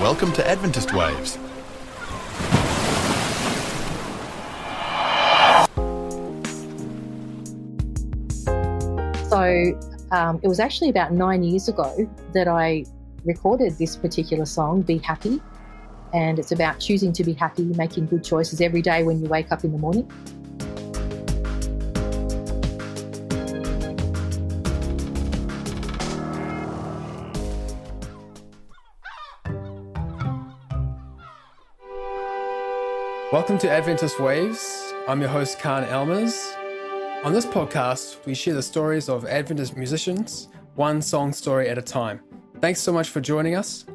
Welcome to Adventist Waves. So it was actually about 9 years ago that I recorded this particular song, Be Happy. And it's about choosing to be happy, making good choices every day when you wake up in the morning. Welcome to Adventist Waves. I'm your host, Kahn Ellmers. On this podcast, we share the stories of Adventist musicians, one song story at a time. Thanks so much for joining us.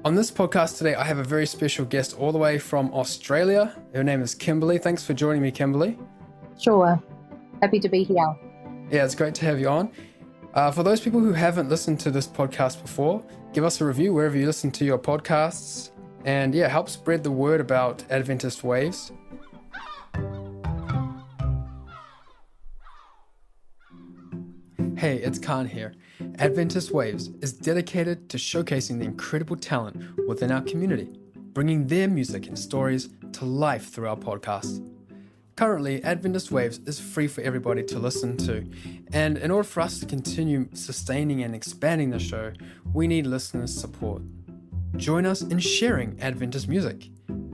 On this podcast today, I have a very special guest all the way from Australia. Her name is Kimberly. Thanks for joining me, Kimberly. Sure. Happy to be here. Yeah, it's great to have you on. For those people who haven't listened to this podcast before, give us a review wherever you listen to your podcasts. And yeah, help spread the word about Adventist Waves. Hey, it's Kahn here. Adventist Waves is dedicated to showcasing the incredible talent within our community, bringing their music and stories to life through our podcast. Currently, Adventist Waves is free for everybody to listen to, and in order for us to continue sustaining and expanding the show, we need listeners' support. Join us in sharing Adventist music.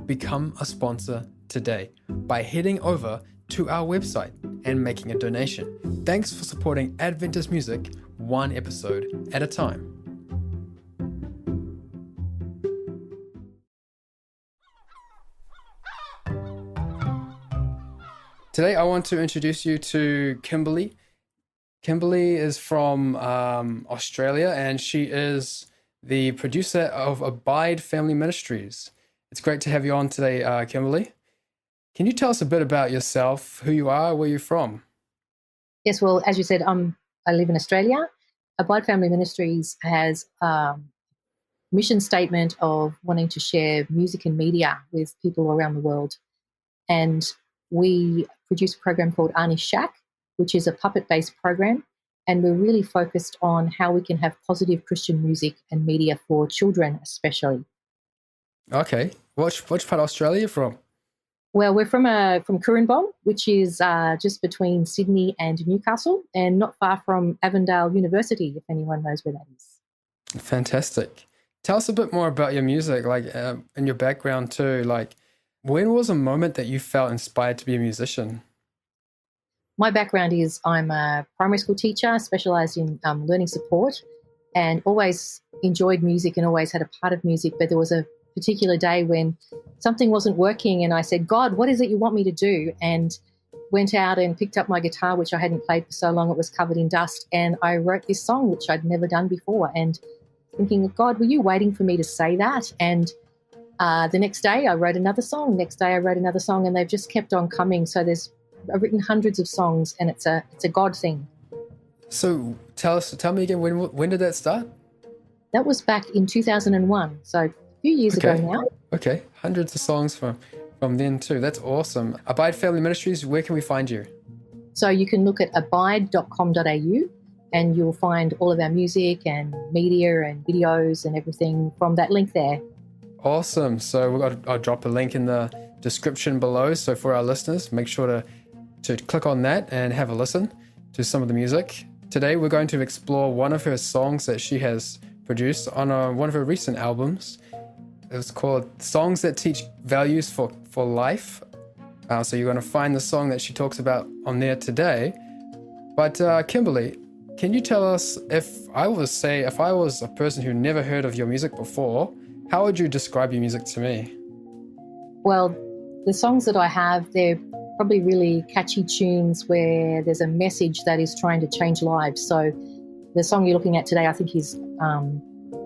Become a sponsor today by heading over to our website and making a donation. Thanks for supporting Adventist music one episode at a time. Today I want to introduce you to Kimberly. Kimberly is from Australia, and she is the producer of Abide Family Ministries. It's great to have you on today, Kimberly. Can you tell us a bit about yourself, who you are, where you're from? Yes, well, as you said, I live in Australia. Abide Family Ministries has a mission statement of wanting to share music and media with people around the world. And we produce a program called Arnie Shack, which is a puppet-based program. And we're really focused on how we can have positive Christian music and media for children, especially. Okay. Which part of Australia are you from? Well, we're from Coorambong, which is just between Sydney and Newcastle, and not far from Avondale University, if anyone knows where that is. Fantastic. Tell us a bit more about your music, and your background too. When was a moment that you felt inspired to be a musician? My background is I'm a primary school teacher, specialised in learning support, and always enjoyed music and always had a part of music. But there was a particular day when something wasn't working, and I said, God, what is it you want me to do? And went out and picked up my guitar, which I hadn't played for so long, it was covered in dust, and I wrote this song, which I'd never done before, and thinking, God, were you waiting for me to say that? And the next day I wrote another song, and they've just kept on coming. So I've written hundreds of songs, and it's a God thing. So tell me again, when did that start? That was back in 2001, so a few years ago now. Okay, hundreds of songs from then too. That's awesome. Abide Family Ministries, where can we find you? So you can look at abide.com.au, and you'll find all of our music and media and videos and everything from that link there. Awesome. So I'll drop a link in the description below. So for our listeners, make sure to click on that and have a listen to some of the music. Today we're going to explore one of her songs that she has produced on one of her recent albums. It was called Songs That Teach Values for Life. So you're going to find the song that she talks about on there today. But Kimberly, can you tell us, if I was a person who never heard of your music before, how would you describe your music to me? Well, the songs that I have, they're probably really catchy tunes where there's a message that is trying to change lives. So the song you're looking at today, I think, is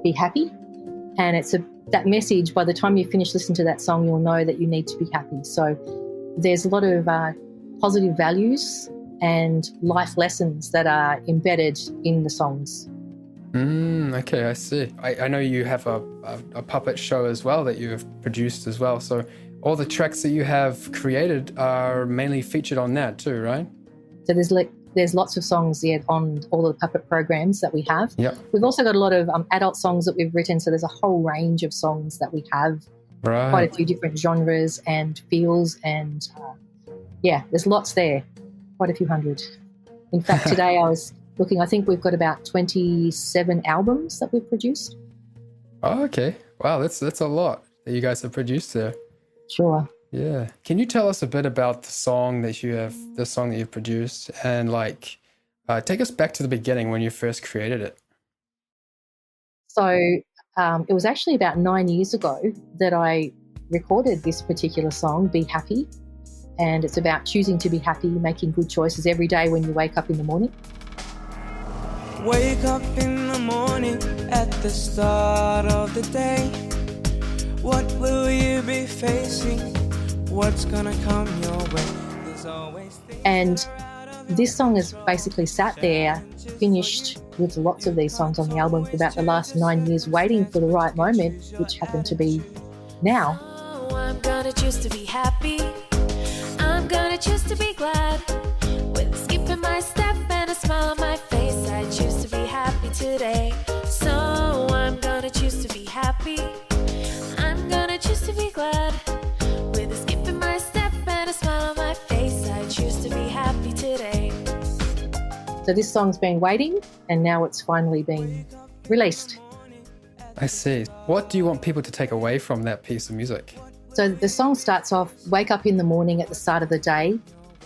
Be Happy. And it's that message, by the time you finish listening to that song, you'll know that you need to be happy. So there's a lot of positive values and life lessons that are embedded in the songs. Okay, I see. I know you have a puppet show as well that you've produced as well. So all the tracks that you have created are mainly featured on that too, right? So there's there's lots of songs on all of the puppet programs that we have. Yep. We've also got a lot of adult songs that we've written, so there's a whole range of songs that we have, Right. quite a few different genres and feels, and there's lots there, quite a few hundred. In fact, today I was looking, I think we've got about 27 albums that we've produced. Oh, okay. Wow, that's a lot that you guys have produced there. Sure. Yeah. Can you tell us a bit about the song that you've produced, and take us back to the beginning when you first created it? So it was actually about 9 years ago that I recorded this particular song, Be Happy. And it's about choosing to be happy, making good choices every day when you wake up in the morning. Wake up in the morning at the start of the day. What will you be facing? What's gonna come your way? There's always And this song has basically sat there, finished with lots of these songs on the album for about the last 9 years, waiting for the right moment, which happened to be now. Oh, I'm gonna choose to be happy. I'm gonna choose to be glad. With a skip in my step and a smile on my face, I choose to be happy today. So I'm gonna choose to be happy. I'm gonna choose to be glad. With a skip in my step and a smile on my face, I choose to be happy today. So this song's been waiting, and now it's finally been released. I see. What do you want people to take away from that piece of music? So the song starts off, wake up in the morning at the start of the day.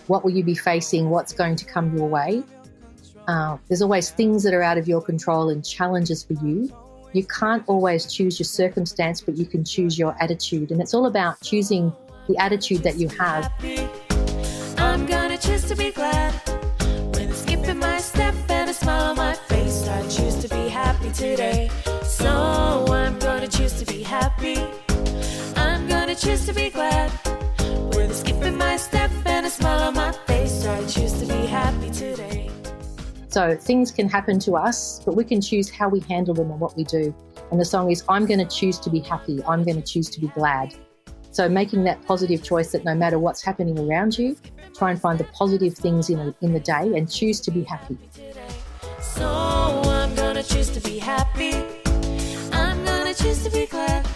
What will you be facing? What's going to come your way? There's always things that are out of your control and challenges for you. You can't always choose your circumstance, but you can choose your attitude. And it's all about choosing the attitude that you have. I'm gonna choose to be glad. With a skip in my step and a smile on my face, I choose to be happy today. So I'm gonna choose to be happy. I'm gonna choose to be glad. With a skip in my step and a smile on my face, I choose to be happy today. So things can happen to us, but we can choose how we handle them and what we do. And the song is, I'm going to choose to be happy. I'm going to choose to be glad. So making that positive choice that no matter what's happening around you, try and find the positive things in the day and choose to be happy. So I'm gonna choose to be happy. I'm gonna choose to be glad.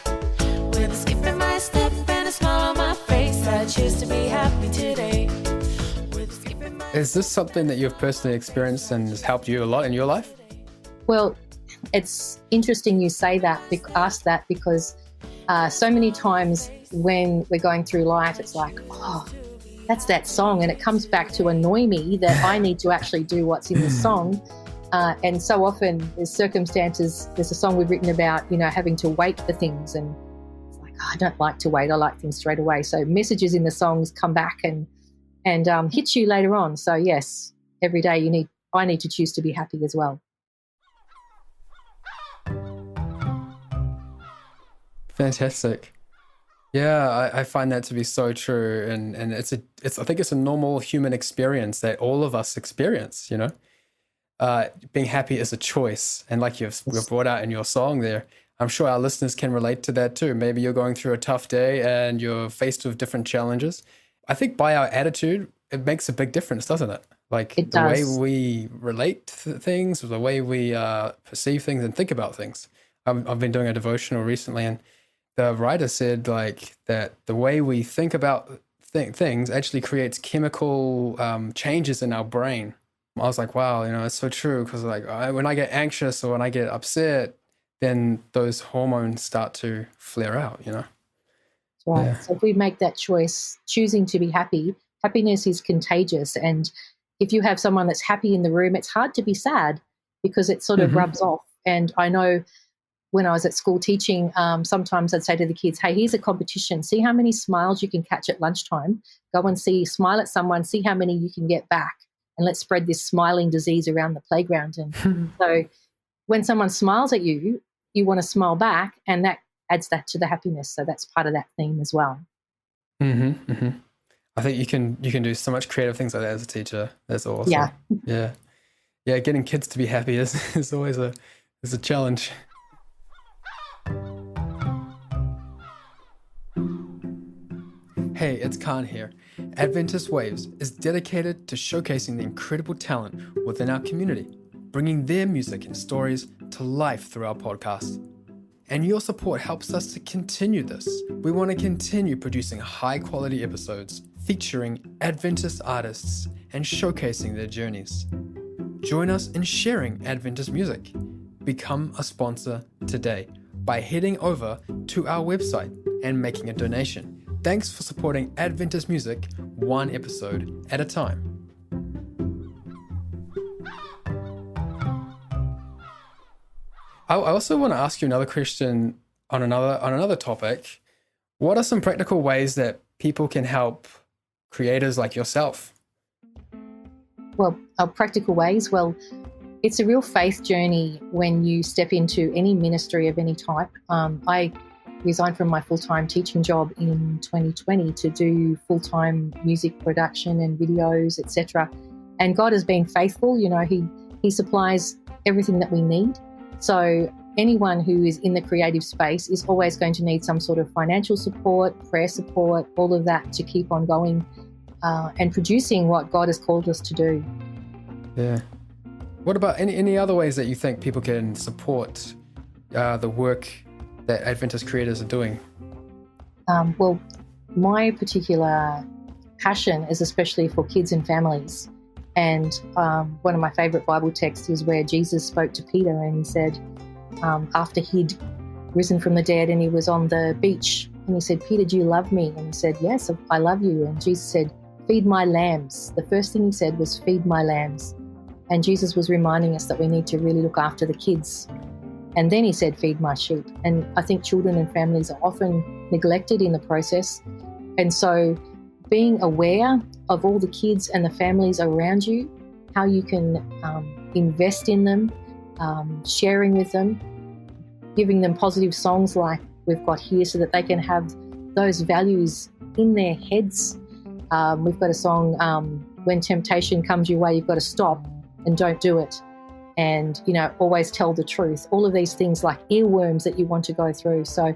With a skip in my step and a smile on my face, I choose to be happy today. Is this something that you've personally experienced and has helped you a lot in your life? Well, it's interesting you say that, ask that, because so many times when we're going through life, it's like, oh, that's that song. And it comes back to annoy me that I need to actually do what's in the song. And so often there's circumstances, there's a song we've written about, having to wait for things. And it's like, oh, I don't like to wait. I like things straight away. So messages in the songs come back and hit you later on. So yes, every day I need to choose to be happy as well. Fantastic. Yeah, I find that to be so true, and I think it's a normal human experience that all of us experience. Being happy is a choice, and like you've brought out in your song there, I'm sure our listeners can relate to that too. Maybe you're going through a tough day and you're faced with different challenges. I think by our attitude, it makes a big difference, doesn't it? Like it the does. way we relate to things, the way we perceive things and think about things. I've been doing a devotional recently, and the writer said that the way we think about things actually creates chemical changes in our brain. I was like, wow, it's so true, because when I get anxious or when I get upset, then those hormones start to flare out, Right. Yeah. So if we make that choice, choosing to be happy, happiness is contagious. And if you have someone that's happy in the room, it's hard to be sad because it sort of rubs off. And I know when I was at school teaching, sometimes I'd say to the kids, hey, here's a competition. See how many smiles you can catch at lunchtime. Go and smile at someone, see how many you can get back. And let's spread this smiling disease around the playground. And so when someone smiles at you, you want to smile back, and that adds that to the happiness. So that's part of that theme as well. Mm-hmm, mm-hmm. I think you can do so much creative things like that as a teacher. That's awesome. Yeah. Getting kids to be happy is always a challenge. Hey, it's Kahn here. Adventist Waves is dedicated to showcasing the incredible talent within our community, bringing their music and stories to life through our podcast. And your support helps us to continue this. We want to continue producing high-quality episodes featuring Adventist artists and showcasing their journeys. Join us in sharing Adventist music. Become a sponsor today by heading over to our website and making a donation. Thanks for supporting Adventist music one episode at a time. I also want to ask you another question on another topic. What are some practical ways that people can help creators like yourself? Well, practical ways. Well, it's a real faith journey when you step into any ministry of any type. I resigned from my full-time teaching job in 2020 to do full-time music production and videos, etc. And God has been faithful. You know, He supplies everything that we need. So anyone who is in the creative space is always going to need some sort of financial support, prayer support, all of that to keep on going and producing what God has called us to do. Yeah. What about any other ways that you think people can support the work that Adventist creators are doing? Well, my particular passion is especially for kids and families. And one of my favourite Bible texts is where Jesus spoke to Peter and he said, after he'd risen from the dead and he was on the beach, and he said, "Peter, do you love me?" And he said, "Yes, I love you." And Jesus said, "Feed my lambs." The first thing he said was, "Feed my lambs." And Jesus was reminding us that we need to really look after the kids. And then he said, "Feed my sheep." And I think children and families are often neglected in the process. And so being aware of all the kids and the families around you, how you can invest in them, sharing with them, giving them positive songs like we've got here so that they can have those values in their heads. We've got a song, "When temptation comes your way, you've got to stop and don't do it." And, you know, always tell the truth. All of these things like earworms that you want to go through. So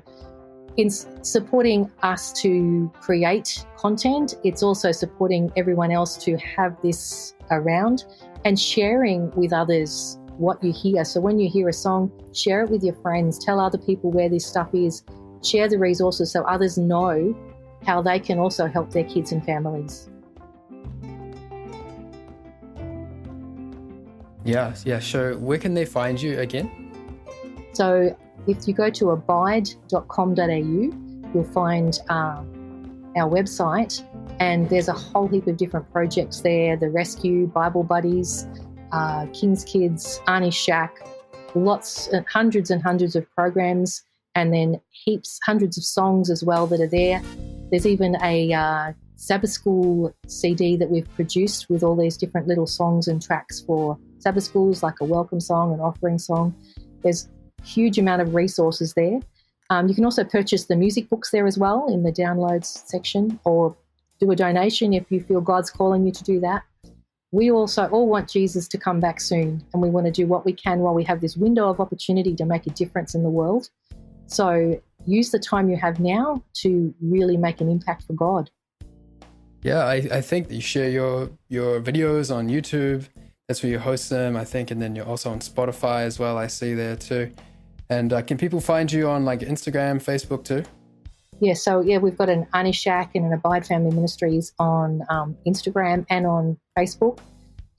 in supporting us to create content, it's also supporting everyone else to have this around and sharing with others what you hear. So when you hear a song, share it with your friends, tell other people where this stuff is, share the resources so others know how they can also help their kids and families. Yeah. So where can they find you again? So if you go to abide.com.au, you'll find our website, and there's a whole heap of different projects there: the Rescue, Bible Buddies, King's Kids, Arnie Shack, hundreds and hundreds of programs, and then hundreds of songs as well that are there. There's even a Sabbath School CD that we've produced with all these different little songs and tracks for Sabbath schools, like a welcome song, an offering song. There's a huge amount of resources there. You can also purchase the music books there as well in the downloads section, or do a donation if you feel God's calling you to do that. We also all want Jesus to come back soon, and we want to do what we can while we have this window of opportunity to make a difference in the world. So use the time you have now to really make an impact for God. Yeah, I think that you share your videos on YouTube. That's where you host them, I think, and then you're also on Spotify as well, I see there too. And can people find you on like Instagram, Facebook too? Yeah, we've got an Arnie Shack and an Abide Family Ministries on Instagram and on Facebook.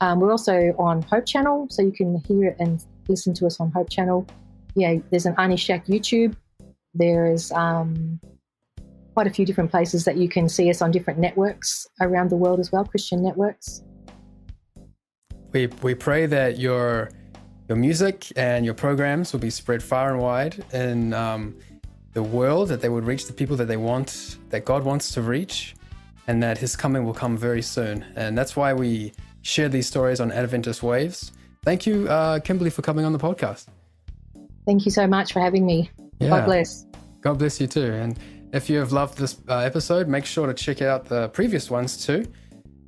We're also on Hope Channel, so you can hear it and listen to us on Hope Channel. Yeah, there's an Arnie Shack YouTube. There's quite a few different places that you can see us on different networks around the world as well, Christian networks. We pray that your music and your programs will be spread far and wide in the world, that they would reach the people that God wants to reach, and that His coming will come very soon. And that's why we share these stories on Adventist Waves. Thank you, Kimberly, for coming on the podcast. Thank you so much for having me. Yeah. God bless. God bless you too. And if you have loved this episode, make sure to check out the previous ones too.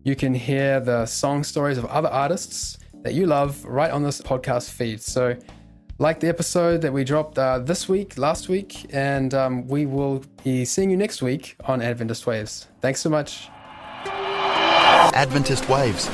You can hear the song stories of other artists that you love right on this podcast feed. So Like the episode that we dropped last week, and we will be seeing you next week on Adventist Waves. Thanks so much. Adventist Waves,